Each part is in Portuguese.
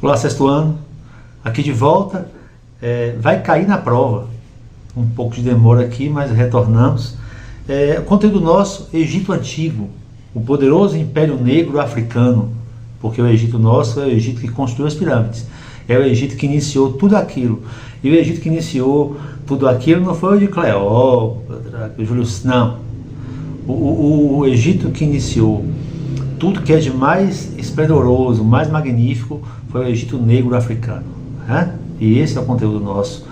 Olá, sexto ano, aqui de volta. Vai cair na prova, um pouco de demora aqui, mas retornamos. O conteúdo nosso, Egito Antigo, o poderoso Império Negro Africano, porque o Egito nosso é o Egito que construiu as pirâmides, é o Egito que iniciou tudo aquilo. E o Egito que iniciou tudo aquilo não foi o de Cleópatra, o Júlio, não. O Egito que iniciou tudo que é de mais esplendoroso, mais magnífico, foi o Egito Negro Africano, né? E esse é o conteúdo nosso.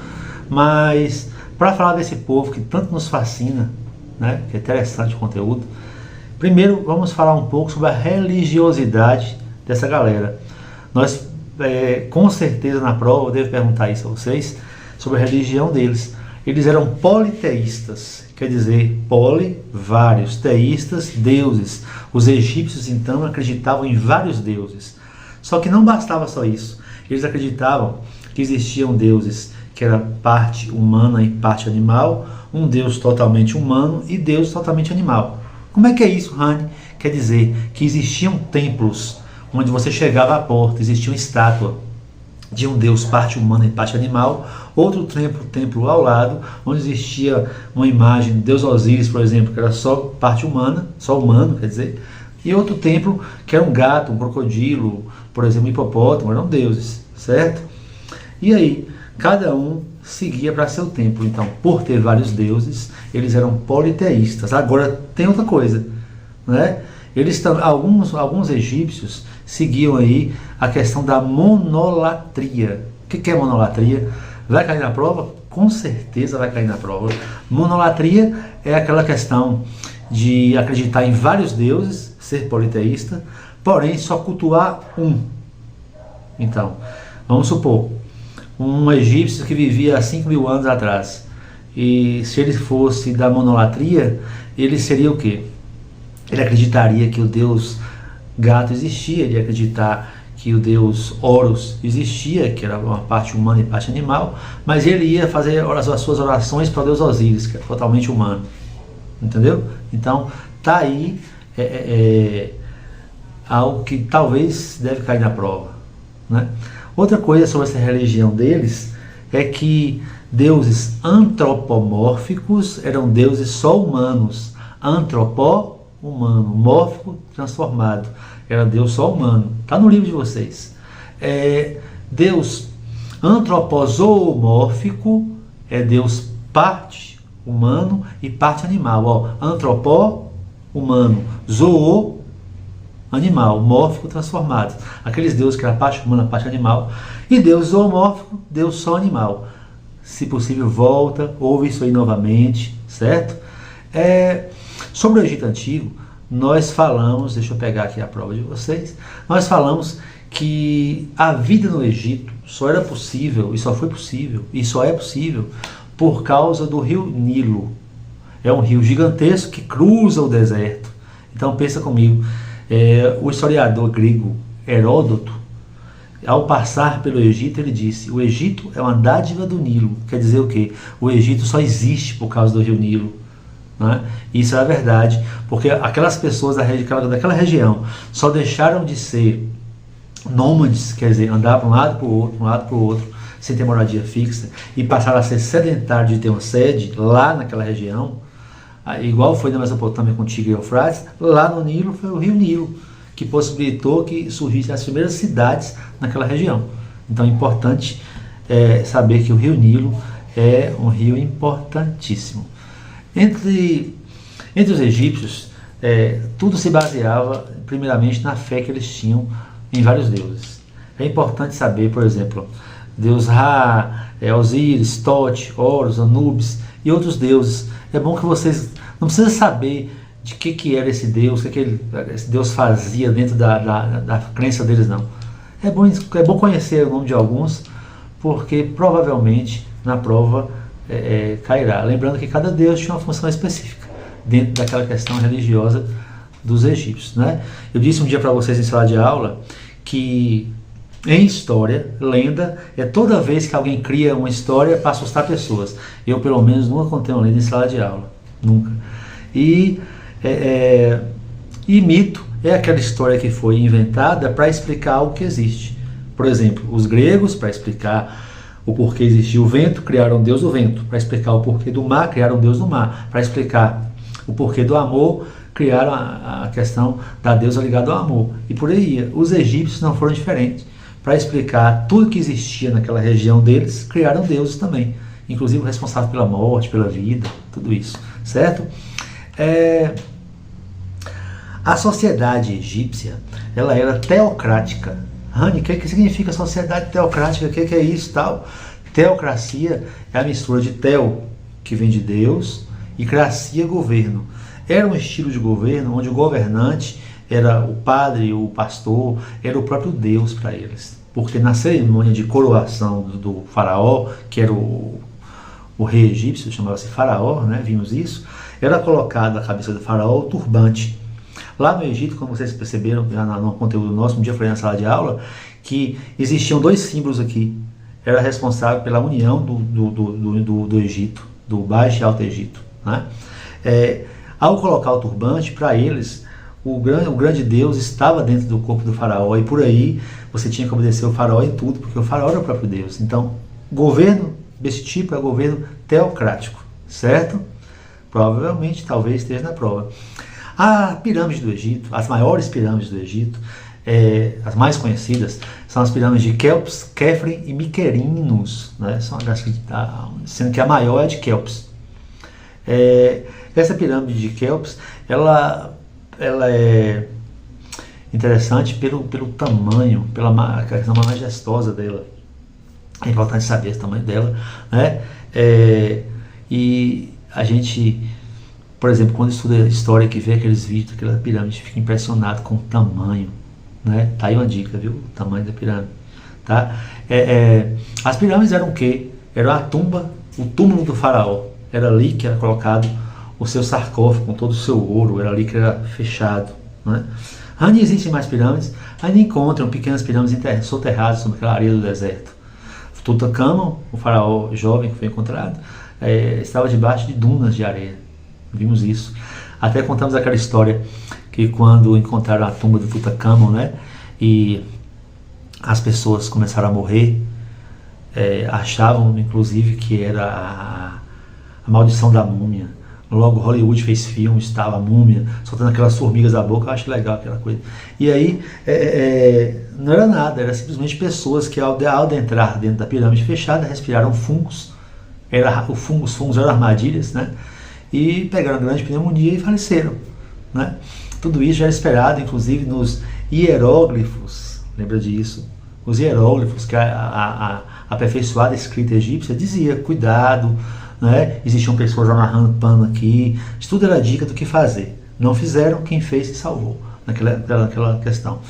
Mas, para falar desse povo que tanto nos fascina, né, que é interessante o conteúdo, primeiro vamos falar um pouco sobre a religiosidade dessa galera. Nós, com certeza na prova, eu devo perguntar isso a vocês, sobre a religião deles. Eles eram politeístas, quer dizer, vários, teístas, deuses. Os egípcios, então, acreditavam em vários deuses. Só que não bastava só isso. Eles acreditavam que existiam deuses que era parte humana e parte animal, um deus totalmente humano e deus totalmente animal. Como é que é isso, Rani? Quer dizer que existiam templos onde você chegava à porta, existia uma estátua de um deus parte humana e parte animal, outro templo ao lado, onde existia uma imagem do deus Osíris, por exemplo, que era só parte humana, só humano, quer dizer, e outro templo que era um gato, um crocodilo, por exemplo, um hipopótamo, eram deuses, certo? E aí, cada um seguia para seu templo. Então, por ter vários deuses, eles eram politeístas. Agora, tem outra coisa, né? Alguns egípcios seguiam aí a questão da monolatria. O que é monolatria? Vai cair na prova? Com certeza vai cair na prova. Monolatria é aquela questão de acreditar em vários deuses, ser politeísta, porém só cultuar um. Então, vamos supor, um egípcio que vivia há 5.000 anos atrás, e se ele fosse da monolatria, ele seria o quê? Ele acreditaria que o deus gato existia, ele ia acreditar que o deus Horus existia, que era uma parte humana e parte animal, mas ele ia fazer as suas orações para o deus Osíris, que é totalmente humano. Entendeu? Então, tá aí algo que talvez deve cair na prova, né? Outra coisa sobre essa religião deles é que deuses antropomórficos eram deuses só humanos. Humano, mórfico, transformado. Era Deus só humano. Está no livro de vocês. Deus antropozoomórfico é Deus parte humano e parte animal. Humano, zoo, animal, mórfico, transformado. Aqueles deuses que era parte humana, parte animal. E Deus zoomórfico, Deus só animal. Se possível, volta, ouve isso aí novamente, certo? Sobre o Egito Antigo, nós falamos, deixa eu pegar aqui a prova de vocês, nós falamos que a vida no Egito só era possível, e só foi possível, e só é possível, por causa do rio Nilo. É um rio gigantesco que cruza o deserto. Então pensa comigo, o historiador grego Heródoto, ao passar pelo Egito, ele disse: o Egito é uma dádiva do Nilo. Quer dizer o quê? O Egito só existe por causa do rio Nilo. Né? Isso é a verdade, porque aquelas pessoas daquela região só deixaram de ser nômades, quer dizer, andar para um lado para o outro, sem ter moradia fixa, e passaram a ser sedentários de ter uma sede lá naquela região, igual foi na Mesopotâmia com Tigre e Eufrates. Lá no Nilo foi o rio Nilo que possibilitou que surgissem as primeiras cidades naquela região. Então é importante saber que o rio Nilo é um rio importantíssimo. Entre os egípcios, tudo se baseava primeiramente na fé que eles tinham em vários deuses. É importante saber, por exemplo, Deus Ra, Osíris, Tote, Horus, Anubis e outros deuses. É bom que vocês não precisam saber de que era esse Deus, o que esse Deus fazia dentro da crença deles, não. É bom conhecer o nome de alguns, porque provavelmente na prova cairá. Lembrando que cada deus tinha uma função específica dentro daquela questão religiosa dos egípcios, né? Eu disse um dia para vocês em sala de aula que em história, lenda é toda vez que alguém cria uma história para assustar pessoas. Eu, pelo menos, nunca contei uma lenda em sala de aula. Nunca. E mito é aquela história que foi inventada para explicar algo que existe. Por exemplo, os gregos, para explicar o porquê existia o vento, criaram o deus do vento. Para explicar o porquê do mar, criaram o deus do mar. Para explicar o porquê do amor, criaram a questão da deusa ligada ao amor. E por aí ia. Os egípcios não foram diferentes. Para explicar tudo que existia naquela região deles, criaram deuses também. Inclusive o responsável pela morte, pela vida, tudo isso. Certo? A sociedade egípcia, ela era teocrática. Rani, o que significa sociedade teocrática? O que é isso tal? Teocracia é a mistura de teo, que vem de Deus, e cracia, governo. Era um estilo de governo onde o governante era o padre, o pastor, era o próprio Deus para eles. Porque na cerimônia de coroação do faraó, que era o rei egípcio, chamava-se faraó, né? Vimos isso, era colocado na cabeça do faraó o turbante. Lá no Egito, como vocês perceberam já no conteúdo nosso, um dia eu falei na sala de aula, que existiam dois símbolos aqui. Era responsável pela união do Egito, do Baixo e Alto Egito. Né? Ao colocar o turbante, para eles, o grande Deus estava dentro do corpo do faraó, e por aí você tinha que obedecer o faraó em tudo, porque o faraó era o próprio Deus. Então, governo desse tipo é governo teocrático, certo? Provavelmente, talvez esteja na prova. A pirâmide do Egito, as maiores pirâmides do Egito, as mais conhecidas, são as pirâmides de Quéops, Quefren e Miquerinos, né? Sendo que a maior é de Quéops. Essa pirâmide de Quéops, ela é interessante pelo tamanho, pela questão majestosa dela. É importante saber o tamanho dela, né? E a gente, por exemplo, quando estuda história, que vê aqueles vídeos, aquela pirâmide, fica impressionado com o tamanho, né? Tá aí uma dica, viu? O tamanho da pirâmide, tá? As pirâmides eram o quê? Era a tumba, o túmulo do faraó. Era ali que era colocado o seu sarcófago com todo o seu ouro, era ali que era fechado, né? Ainda existem mais pirâmides, ainda encontram pequenas pirâmides soterradas sobre aquela areia do deserto. Tutankhamon, o faraó jovem que foi encontrado, estava debaixo de dunas de areia. Vimos isso. Até contamos aquela história que quando encontraram a tumba do Tutankhamon, né, e as pessoas começaram a morrer, achavam inclusive que era a maldição da múmia. Logo Hollywood fez filme, estava a múmia, soltando aquelas formigas da boca. Eu acho legal aquela coisa. E aí, não era nada, era simplesmente pessoas que ao adentrar dentro da pirâmide fechada, respiraram fungos. Os fungos eram armadilhas, né? E pegaram grande pneumonia e faleceram, né? Tudo isso já era esperado, inclusive nos hieróglifos. Lembra disso? Os hieróglifos, que a aperfeiçoada escrita egípcia dizia: cuidado, né? Existiam pessoas amarrando pano aqui. Isso tudo era dica do que fazer. Não fizeram, quem fez se salvou naquela questão.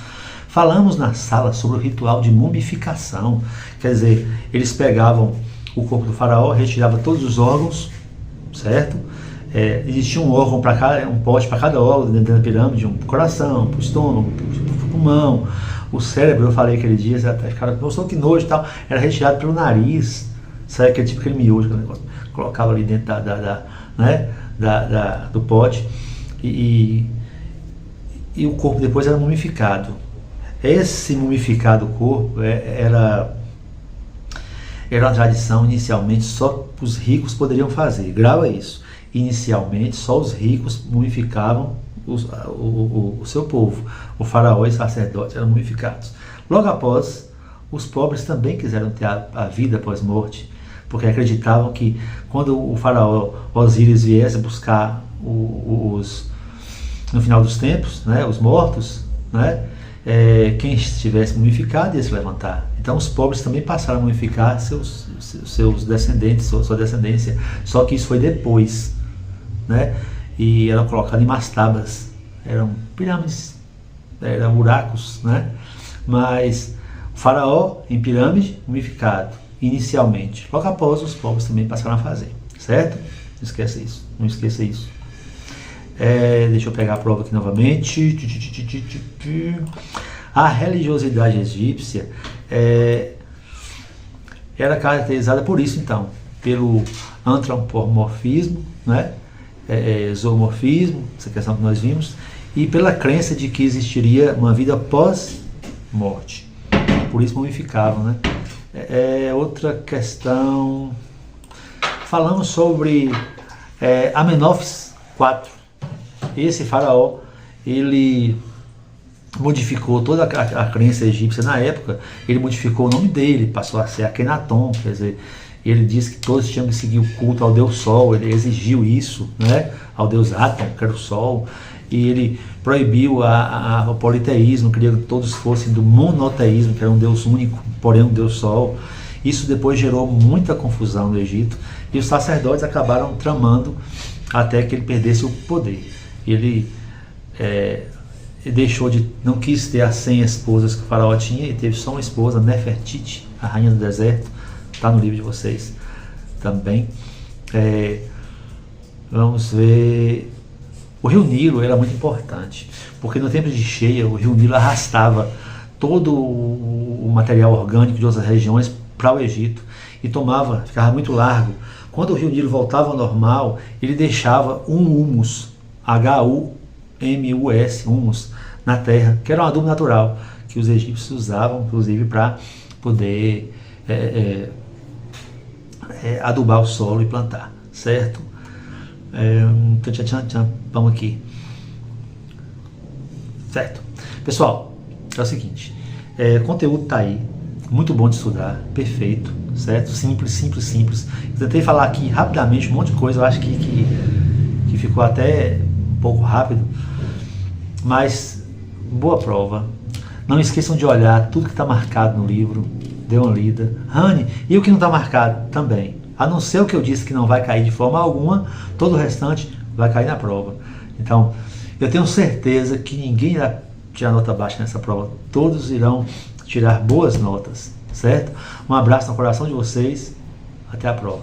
Falamos na sala sobre o ritual de mumificação. Quer dizer, eles pegavam o corpo do faraó, retiravam todos os órgãos, certo? Existia um órgão para cada, um pote para cada órgão dentro da pirâmide, um pro coração, para o estômago, para o pulmão, o cérebro. Eu falei aquele dia, os caras pensaram que nojo e tal, era retirado pelo nariz, sabe, aquele miojo, aquele negócio, colocava ali dentro do pote, e o corpo depois era mumificado. Esse mumificado corpo era uma tradição, inicialmente só os ricos poderiam fazer. Grava isso. Inicialmente só os ricos mumificavam o seu povo. O faraó e os sacerdotes eram mumificados. Logo após, os pobres também quiseram ter a vida após morte, porque acreditavam que quando o faraó Osíris viesse buscar no final dos tempos, né, os mortos, né, quem estivesse mumificado ia se levantar. Então os pobres também passaram a mumificar seus descendentes, sua descendência, só que isso foi depois, né? E eram colocados em mastabas, eram pirâmides, eram buracos, né? Mas o faraó em pirâmide, mumificado, inicialmente. Logo após, os pobres também passaram a fazer, certo? Não esqueça isso. Deixa eu pegar a prova aqui novamente. A religiosidade egípcia era caracterizada por isso, então, pelo antropomorfismo, né? Zoomorfismo, essa questão que nós vimos, e pela crença de que existiria uma vida pós-morte. por isso mumificavam, né? Outra questão, falamos sobre Amenófis IV. Esse faraó, ele modificou toda a crença egípcia na época. Ele modificou o nome dele, passou a ser Akenaton, quer dizer, ele disse que todos tinham que seguir o culto ao Deus Sol, ele exigiu isso, né, ao Deus Aton, que era o Sol, e ele proibiu o politeísmo, queria que todos fossem do monoteísmo, que era um Deus único, porém um Deus Sol. Isso depois gerou muita confusão no Egito, e os sacerdotes acabaram tramando até que ele perdesse o poder. Ele não quis ter as 100 esposas que o faraó tinha, e teve só uma esposa, Nefertiti, a rainha do deserto. Está no livro de vocês também. Vamos ver. O rio Nilo era muito importante, porque no tempo de cheia o rio Nilo arrastava todo o material orgânico de outras regiões para o Egito e ficava muito largo. Quando o rio Nilo voltava ao normal, ele deixava um humus, Humus, humus, na terra, que era um adubo natural que os egípcios usavam, inclusive, para poder adubar o solo e plantar, certo? Vamos aqui, certo? Pessoal, é o seguinte, o conteúdo está aí, muito bom de estudar, perfeito, certo? Simples. Eu tentei falar aqui rapidamente um monte de coisa, eu acho que ficou até um pouco rápido, mas boa prova. Não esqueçam de olhar tudo que está marcado no livro, dê uma lida. Rani, e o que não está marcado? Também. A não ser o que eu disse que não vai cair de forma alguma, todo o restante vai cair na prova. Então, eu tenho certeza que ninguém irá tirar nota baixa nessa prova. Todos irão tirar boas notas, certo? Um abraço no coração de vocês. Até a prova.